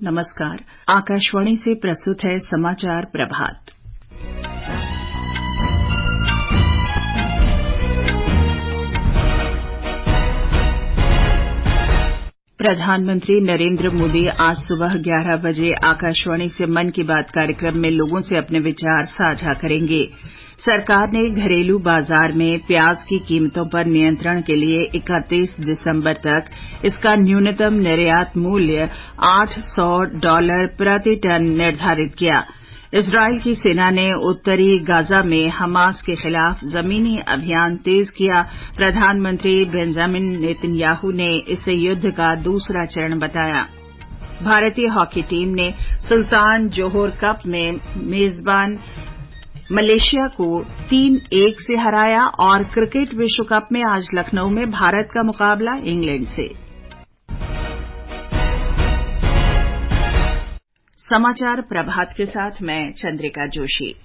नमस्कार। आकाशवाणी से प्रस्तुत है समाचार प्रभात। प्रधानमंत्री नरेंद्र मोदी आज सुबह 11 बजे आकाशवाणी से मन की बात कार्यक्रम में लोगों से अपने विचार साझा करेंगे। सरकार ने घरेलू बाजार में प्याज की कीमतों पर नियंत्रण के लिए 31 दिसंबर तक इसका न्यूनतम निर्यात मूल्य $800 प्रति टन निर्धारित किया। इजरायल की सेना ने उत्तरी गाजा में हमास के खिलाफ जमीनी अभियान तेज किया। प्रधानमंत्री बेंजामिन नेतन्याहू ने इसे युद्ध का दूसरा चरण बताया। भारतीय हॉकी टीम ने सुल्तान जोहोर कप में मेजबान मलेशिया को 3-1 से हराया और क्रिकेट विश्व कप में आज लखनऊ में भारत का मुकाबला इंग्लैंड से। समाचार प्रभात के साथ मैं चंद्रिका जोशी।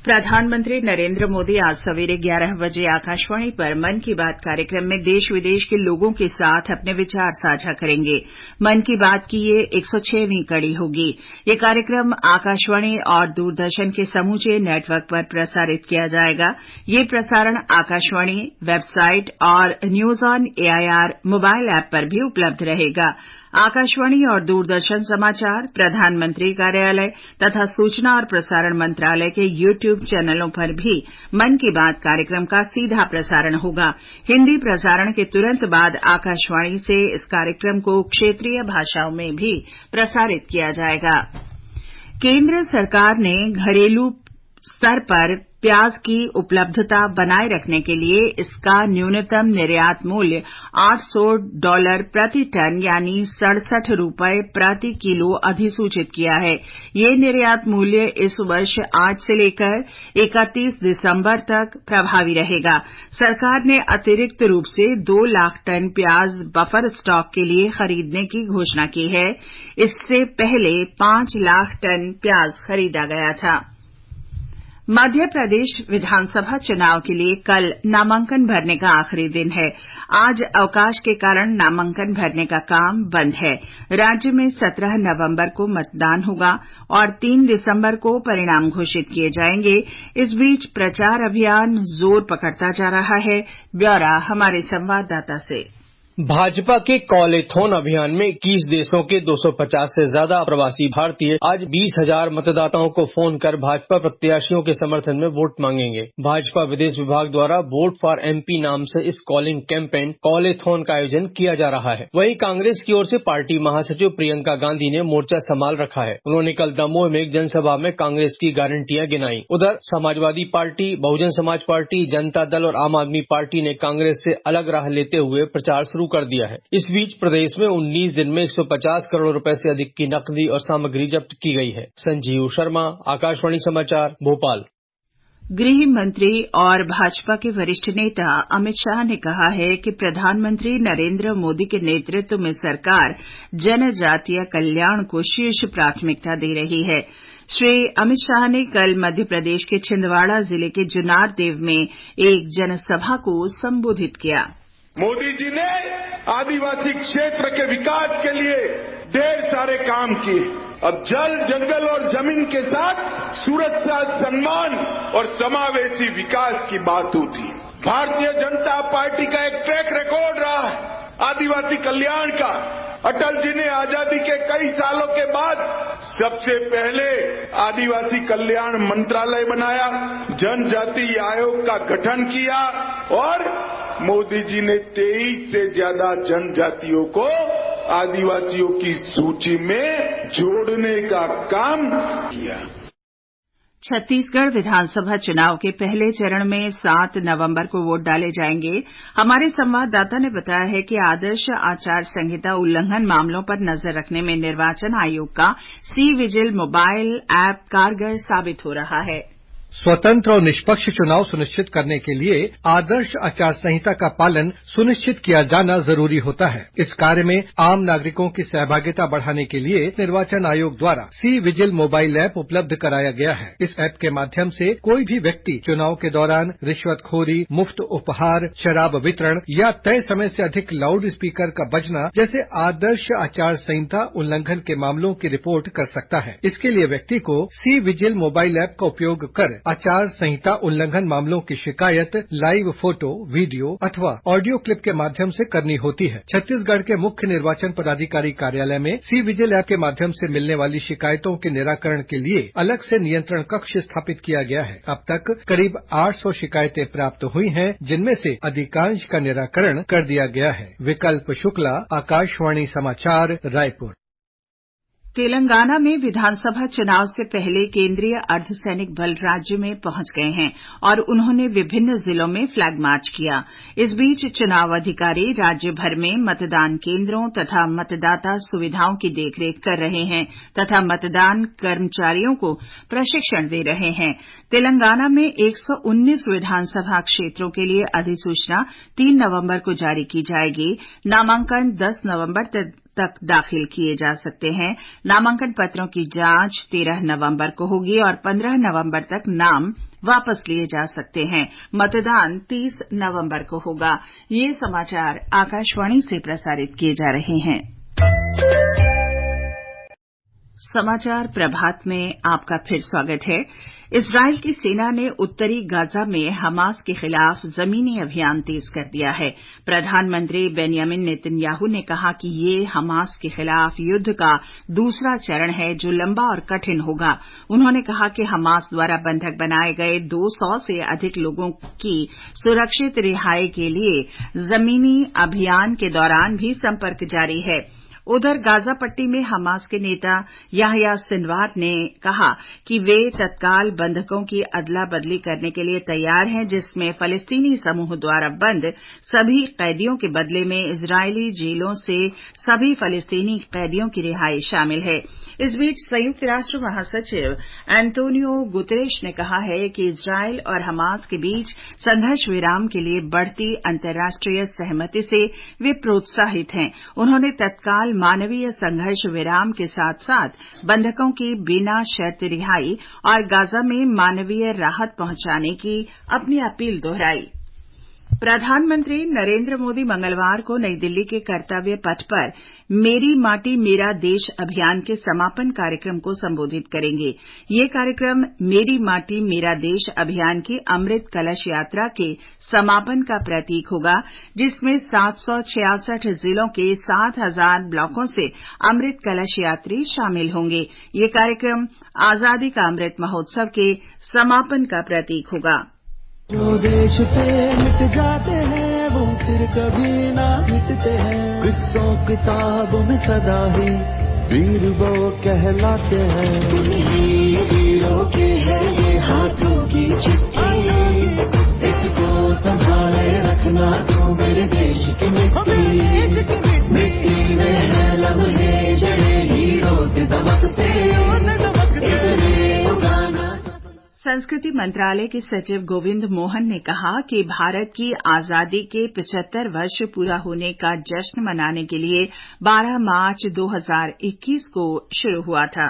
प्रधानमंत्री नरेंद्र मोदी आज सवेरे 11 बजे आकाशवाणी पर मन की बात कार्यक्रम में देश विदेश के लोगों के साथ अपने विचार साझा करेंगे। मन की बात की ये 106वीं कड़ी होगी। ये कार्यक्रम आकाशवाणी और दूरदर्शन के समूचे नेटवर्क पर प्रसारित किया जाएगा। ये प्रसारण आकाशवाणी वेबसाइट और news on AIR mobile app पर भी उपलब्ध रहेगा। आकाशवाणी और दूरदर्शन समाचार, प्रधानमंत्री कार्यालय तथा सूचना और प्रसारण मंत्रालय के YouTube चैनलों पर भी मन की बात कार्यक्रम का सीधा प्रसारण होगा। हिंदी प्रसारण के तुरंत बाद आकाशवाणी से इस कार्यक्रम को क्षेत्रीय भाषाओं में भी प्रसारित किया जाएगा। केंद्र सरकार ने घरेलू स्तर पर प्याज की उपलब्धता बनाए रखने के लिए इसका न्यूनतम निर्यात मूल्य $800 प्रति टन यानी ₹67 प्रति किलो अधिसूचित किया है। ये निर्यात मूल्य इस वर्ष आज से लेकर 31 दिसंबर तक प्रभावी रहेगा। सरकार ने अतिरिक्त रूप से 2 लाख टन प्याज बफर स्टॉक के लिए खरीदने की घोषणा की है। इससे पहले 5 लाख टन प्याज खरीदा गया था। मध्य प्रदेश विधानसभा चुनाव के लिए कल नामांकन भरने का आखिरी दिन है। आज अवकाश के कारण नामांकन भरने का काम बंद है। राज्य में 17 नवंबर को मतदान होगा और 3 दिसंबर को परिणाम घोषित किए जाएंगे। इस बीच प्रचार अभियान जोर पकड़ता जा रहा है। ब्यौरा हमारे संवाददाता से। भाजपा के कॉलेथॉन अभियान में 21 देशों के 250 से ज्यादा प्रवासी भारतीय आज 20,000 मतदाताओं को फोन कर भाजपा प्रत्याशियों के समर्थन में वोट मांगेंगे। भाजपा विदेश विभाग द्वारा वोट फॉर एमपी नाम से इस कॉलिंग कैंपेन कॉलेथॉन का आयोजन किया जा रहा है। वहीं कांग्रेस की ओर से पार्टी महासचिव प्रियंका गांधी ने मोर्चा संभाल रखा है। उन्होंने कल दमोह में एक जनसभा में कांग्रेस की गारंटियां गिनाई। उधर समाजवादी पार्टी, बहुजन समाज पार्टी, जनता दल और आम आदमी पार्टी ने कांग्रेस से अलग राह लेते हुए प्रचार शुरू कर दिया है। इस बीच प्रदेश में 19 दिन में 150 करोड़ रुपए से अधिक की नकदी और सामग्री जब्त की गई है। संजीव शर्मा, आकाशवाणी समाचार, भोपाल। गृह मंत्री और भाजपा के वरिष्ठ नेता अमित शाह ने कहा है कि प्रधानमंत्री नरेंद्र मोदी के नेतृत्व में सरकार जनजातीय कल्याण को शीर्ष प्राथमिकता दे रही है। श्री अमित शाह ने कल मध्य प्रदेश के छिंदवाड़ा जिले के जुनारदेव में एक जनसभा को संबोधित किया। मोदी जी ने आदिवासी क्षेत्र के विकास के लिए ढेर सारे काम किए। अब जल, जंगल और जमीन के साथ सुरक्षा, सम्मान और समावेशी विकास की बात होती है। भारतीय जनता पार्टी का एक ट्रैक रिकॉर्ड रहा है आदिवासी कल्याण का। अटल जी ने आजादी के कई सालों के बाद सबसे पहले आदिवासी कल्याण मंत्रालय बनाया, जनजाति आयोग का गठन किया और मोदी जी ने 23 से ज्यादा जनजातियों को आदिवासियों की सूची में जोड़ने का काम किया। छत्तीसगढ़ विधानसभा चुनाव के पहले चरण में 7 नवंबर को वोट डाले जाएंगे। हमारे संवाददाता ने बताया है कि आदर्श आचार संहिता उल्लंघन मामलों पर नजर रखने में निर्वाचन आयोग का सी विजिल मोबाइल ऐप कारगर साबित हो रहा है। स्वतंत्र और निष्पक्ष चुनाव सुनिश्चित करने के लिए आदर्श आचार संहिता का पालन सुनिश्चित किया जाना जरूरी होता है। इस कार्य में आम नागरिकों की सहभागिता बढ़ाने के लिए निर्वाचन आयोग द्वारा सी विजिल मोबाइल ऐप उपलब्ध कराया गया है। इस ऐप के माध्यम से कोई भी व्यक्ति चुनाव के दौरान रिश्वतखोरी, मुफ्त उपहार, शराब वितरण या तय समय से अधिक लाउड स्पीकर का बजना जैसे आदर्श आचार संहिता उल्लंघन के मामलों की रिपोर्ट कर सकता है। इसके लिए व्यक्ति को सी विजिल मोबाइल ऐप का उपयोग कर आचार संहिता उल्लंघन मामलों की शिकायत लाइव फोटो, वीडियो अथवा ऑडियो क्लिप के माध्यम से करनी होती है। छत्तीसगढ़ के मुख्य निर्वाचन पदाधिकारी कार्यालय में सी विजिल ऐप के माध्यम से मिलने वाली शिकायतों के निराकरण के लिए अलग से नियंत्रण कक्ष स्थापित किया गया है। अब तक करीब 800 शिकायतें प्राप्त हुई हैं, जिनमें से अधिकांश का निराकरण कर दिया गया है। विकल्प शुक्ला, आकाशवाणी समाचार, रायपुर। तेलंगाना में विधानसभा चुनाव से पहले केंद्रीय अर्धसैनिक बल राज्य में पहुंच गए हैं और उन्होंने विभिन्न जिलों में फ्लैग मार्च किया। इस बीच चुनाव अधिकारी राज्य भर में मतदान केंद्रों तथा मतदाता सुविधाओं की देखरेख कर रहे हैं तथा मतदान कर्मचारियों को प्रशिक्षण दे रहे हैं। तेलंगाना में 119 विधानसभा क्षेत्रों के लिए अधिसूचना 3 नवंबर को जारी की जाएगी। नामांकन 10 नवंबर तक दाखिल किए जा सकते हैं। नामांकन पत्रों की जांच 13 नवंबर को होगी और 15 नवंबर तक नाम वापस लिए जा सकते हैं। मतदान 30 नवंबर को होगा। ये समाचार आकाशवाणी से प्रसारित किए जा रहे हैं। समाचार प्रभात में आपका फिर स्वागत है। इस्राएल की सेना ने उत्तरी गाजा में हमास के खिलाफ जमीनी अभियान तेज कर दिया है। प्रधानमंत्री बेंयामिन नेतन्याहू ने कहा कि ये हमास के खिलाफ युद्ध का दूसरा चरण है जो लंबा और कठिन होगा। उन्होंने कहा कि हमास द्वारा बंधक बनाए गए 200 से अधिक लोगों की सुरक्षित रिहाई के लिए जमीनी अभियान के दौरान भी संपर्क जारी है। उधर गाजा पट्टी में हमास के नेता याह्या सिनवार ने कहा कि वे तत्काल बंधकों की अदला बदली करने के लिए तैयार हैं, जिसमें फलस्तीनी समूह द्वारा बंद सभी कैदियों के बदले में इजरायली जेलों से सभी फलस्तीनी कैदियों की रिहाई शामिल है। इस बीच संयुक्त राष्ट्र महासचिव एंटोनियो गुतेरेश ने कहा है कि इजरायल और हमास के बीच संघर्ष विराम के लिए बढ़ती अंतर्राष्ट्रीय सहमति से वे प्रोत्साहित हैं। उन्होंने तत्काल मानवीय संघर्ष विराम के साथ साथ बंधकों की बिना शर्त रिहाई और गाजा में मानवीय राहत पहुंचाने की अपनी अपील दोहराई। प्रधानमंत्री नरेंद्र मोदी मंगलवार को नई दिल्ली के कर्तव्य पथ पर मेरी माटी मेरा देश अभियान के समापन कार्यक्रम को संबोधित करेंगे। ये कार्यक्रम मेरी माटी मेरा देश अभियान की अमृत कलश यात्रा के समापन का प्रतीक होगा, जिसमें 766 जिलों के 7,000 ब्लॉकों से अमृत कलश यात्री शामिल होंगे। ये कार्यक्रम आजादी का अमृत महोत्सव के समापन का प्रतीक होगा। जो देश पे मिट जाते हैं वो फिर कभी ना मिटते हैं। किस्सों किताबों में सदा ही वीर वो कहलाते हैं। वीरों के है ये हाथों की चिट्ठी, इसको संभाले रखना तो मेरे देश की मिट्टी। मिट्टी में है लम्हे जड़े हीरों से दमकते, संस्कृति मंत्रालय के सचिव गोविंद मोहन ने कहा कि भारत की आजादी के 75 वर्ष पूरा होने का जश्न मनाने के लिए 12 मार्च 2021 को शुरू हुआ था।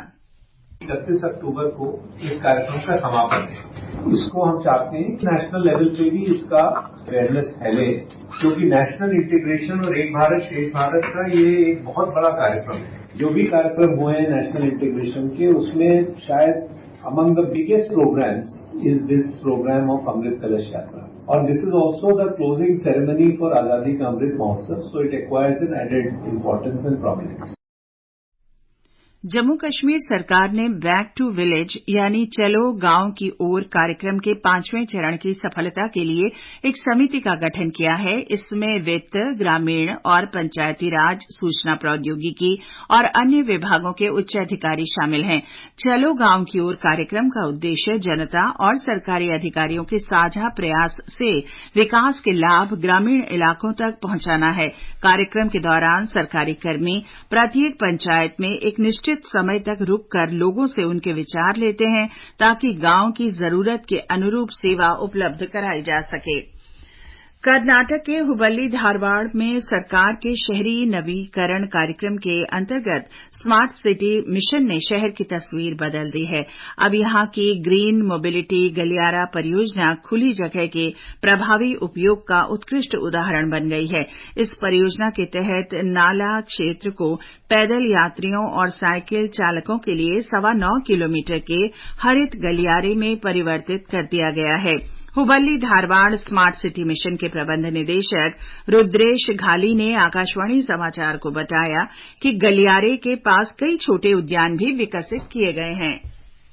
31 अक्टूबर को इस कार्यक्रम का समापन है। इसको हम चाहते हैं कि नेशनल लेवल पे भी इसका अवेयरनेस फैले, क्योंकि नेशनल इंटीग्रेशन और एक भारत श्रेष्ठ भारत का ये एक बहुत बड़ा कार्यक्रम है। जो भी कार्यक्रम हुए हैं नेशनल इंटीग्रेशन के, उसमें शायद among the biggest programs is this program of Amrit Kalash Yatra. And this is also the closing ceremony for Azadi Ka Amrit Mahotsav, so it acquires an added importance and prominence. Jammu Kashmir सरकार ने back to village यानी चलो गांव की ओर कार्यक्रम के 5वें चरण की सफलता के लिए एक समिति का गठन किया है। इसमें वित्त, ग्रामीण और पंचायती राज, सूचना प्रौद्योगिकी और अन्य विभागों के उच्च अधिकारी शामिल हैं। चलो गांव की ओर कार्यक्रम का उद्देश्य जनता और सरकारी अधिकारियों के साझा प्रयास से विकास के लाभ ग्रामीण इलाकों तक पहुंचाना है। कार्यक्रम के दौरान सरकारी कर्मी प्रत्येक पंचायत में एक निश्चित उचित समय तक रुककर लोगों से उनके विचार लेते हैं ताकि गांव की जरूरत के अनुरूप सेवा उपलब्ध कराई जा सके। कर्नाटक के हुबली धारवाड़ में सरकार के शहरी नवीकरण कार्यक्रम के अंतर्गत स्मार्ट सिटी मिशन ने शहर की तस्वीर बदल दी है। अब यहां की ग्रीन मोबिलिटी गलियारा परियोजना खुली जगह के प्रभावी उपयोग का उत्कृष्ट उदाहरण बन गई है। इस परियोजना के तहत नाला क्षेत्र को पैदल यात्रियों और साइकिल चालकों के लिए 9.25 किलोमीटर के हरित गलियारे में परिवर्तित कर दिया गया है। Hubli Dharwad smart city mission के प्रबंध निदेशक रुद्रेश घाली ने आकाशवाणी समाचार को बताया कि गलियारे के पास कई छोटे उद्यान भी विकसित किए गए हैं।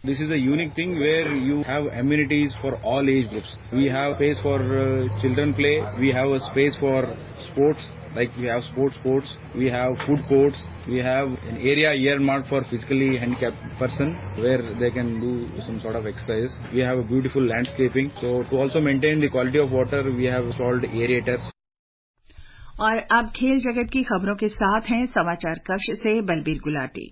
This is a unique thing where you have amenities for all age groups. We have space for children play. We have a space for sports, like we have sports. We have food courts. We have an area earmarked for physically handicapped person where they can do some sort of exercise. We have a beautiful landscaping. So to also maintain the quality of water, we have installed aerators. और अब खेल जगत की खबरों के साथ हैं समाचार कक्ष से बलबीर गुलाटी।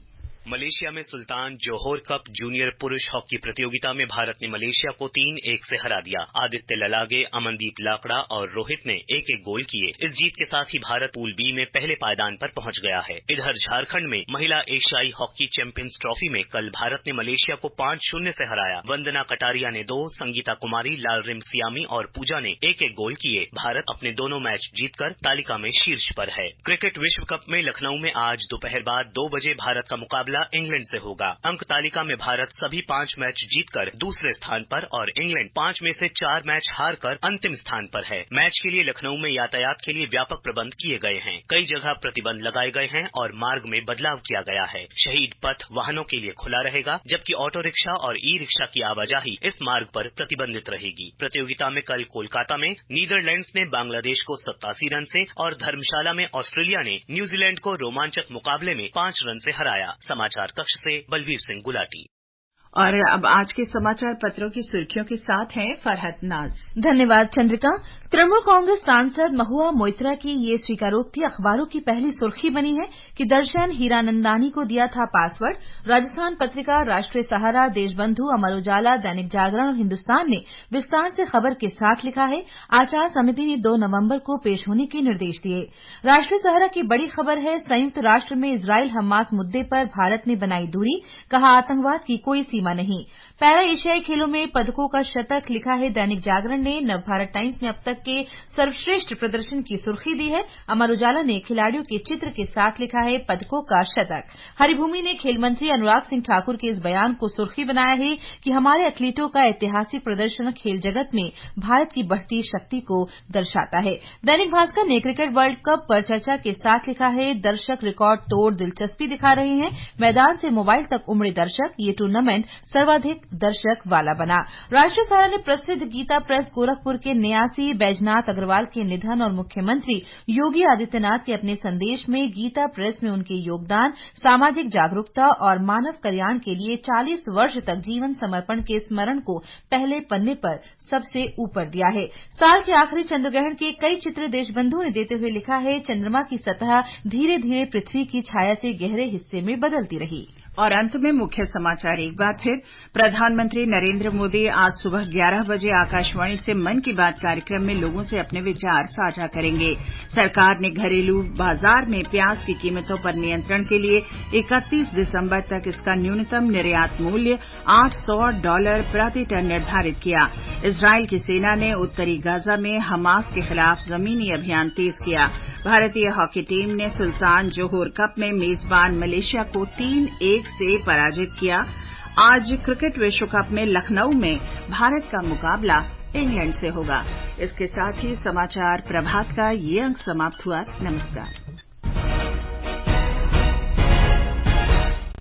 मलेशिया में सुल्तान जोहोर कप जूनियर पुरुष हॉकी प्रतियोगिता में भारत ने मलेशिया को 3-1 से हरा दिया। आदित्य ललागे, अमनदीप लाकड़ा और रोहित ने 1-1 गोल किए। इस जीत के साथ ही भारत पूल बी में पहले पायदान पर पहुंच गया है। इधर झारखंड में महिला एशियाई हॉकी चैंपियंस ट्रॉफी में कल भारत ने मलेशिया को 5-0 से हराया। वंदना कटारिया ने 2, संगीता कुमारी, लालरिम सियामी और पूजा ने 1-1 गोल किए। भारत अपने दोनों मैच जीतकर तालिका में शीर्ष पर है। क्रिकेट विश्व कप में लखनऊ में आज दोपहर बाद 2 बजे भारत का मुकाबला इंग्लैंड से होगा। अंक तालिका में भारत सभी 5 मैच जीतकर दूसरे स्थान पर और इंग्लैंड 5 में से 4 मैच हारकर अंतिम स्थान पर है। मैच के लिए लखनऊ में यातायात के लिए व्यापक प्रबंध किए गए हैं। कई जगह प्रतिबंध लगाए गए हैं और मार्ग में बदलाव किया गया है। शहीद पथ वाहनों के लिए खुला रहेगा, जबकि ऑटो रिक्शा और ई रिक्शा की आवाजाही इस मार्ग पर प्रतिबंधित रहेगी। प्रतियोगिता में कल कोलकाता में नीदरलैंड्स ने बांग्लादेश को 87 रन से और धर्मशाला में ऑस्ट्रेलिया ने न्यूजीलैंड को रोमांचक मुकाबले में 5 रन से हराया। समाचार कक्ष से बलबीर सिंह गुलाटी। और अब आज के समाचार पत्रों की सुर्खियों के साथ हैं फरहत नाज। धन्यवाद चंद्रिका। तृणमूल कांग्रेस सांसद महुआ मोइत्रा की ये स्वीकारोक्ति अखबारों की पहली सुर्खी बनी है कि दर्शन हीरानंदानी को दिया था पासवर्ड। राजस्थान पत्रिका, राष्ट्रीय सहारा, देशबंधु, अमर उजाला, दैनिक जागरण और हिन्दुस्तान ने विस्तार से खबर के साथ लिखा है, आचार समिति ने 2 नवंबर को पेश होने के निर्देश दिए। राष्ट्रीय सहारा की बड़ी खबर है, संयुक्त राष्ट्र में इजराइल हमास मुद्दे पर भारत ने बनाई दूरी, कहा आतंकवाद की कोई सीमा नहीं। पैरा एशियाई खेलों में पदकों का शतक, लिखा है दैनिक जागरण ने। नवभारत टाइम्स ने अब तक के सर्वश्रेष्ठ प्रदर्शन की सुर्खी दी है। अमर उजाला ने खिलाड़ियों के चित्र के साथ लिखा है पदकों का शतक। हरिभूमि ने खेल मंत्री अनुराग सिंह ठाकुर के इस बयान को सुर्खी बनाया है कि हमारे एथलीटों का ऐतिहासिक प्रदर्शन खेल जगत में भारत की बढ़ती शक्ति को दर्शाता है। दैनिक भास्कर ने क्रिकेट वर्ल्ड कप पर चर्चा के साथ लिखा है, दर्शक रिकॉर्ड तोड़ दिलचस्पी दिखा रहे हैं, मैदान से मोबाइल तक उमड़े दर्शक, ये टूर्नामेंट सर्वाधिक दर्शक वाला बना। राष्ट्रीय सहारा ने प्रसिद्ध गीता प्रेस गोरखपुर के न्यासी बैजनाथ अग्रवाल के निधन और मुख्यमंत्री योगी आदित्यनाथ के अपने संदेश में गीता प्रेस में उनके योगदान, सामाजिक जागरूकता और मानव कल्याण के लिए 40 वर्ष तक जीवन समर्पण के स्मरण को पहले पन्ने पर सबसे ऊपर दिया है। साल के आखिरी चंद्रग्रहण के कई चित्र देशबंधु ने देते हुए लिखा है, चंद्रमा की सतह धीरे धीरे पृथ्वी की छाया से गहरे हिस्से में बदलती रही। और अंत में मुख्य समाचार एक बार फिर। प्रधानमंत्री नरेंद्र मोदी आज सुबह 11 बजे आकाशवाणी से मन की बात कार्यक्रम में लोगों से अपने विचार साझा करेंगे। सरकार ने घरेलू बाजार में प्याज की कीमतों पर नियंत्रण के लिए 31 दिसंबर तक इसका न्यूनतम निर्यात मूल्य $800 प्रति टन निर्धारित किया। इजरायल की सेना ने उत्तरी गाजा में हमास के खिलाफ जमीनी अभियान तेज किया। भारतीय हॉकी टीम ने सुल्तान जोहोर कप में मेजबान मलेशिया को 3-1 से पराजित किया। आज क्रिकेट विश्व कप में लखनऊ में भारत का मुकाबला इंग्लैंड से होगा। इसके साथ ही समाचार प्रभात का ये अंक समाप्त हुआ। नमस्कार।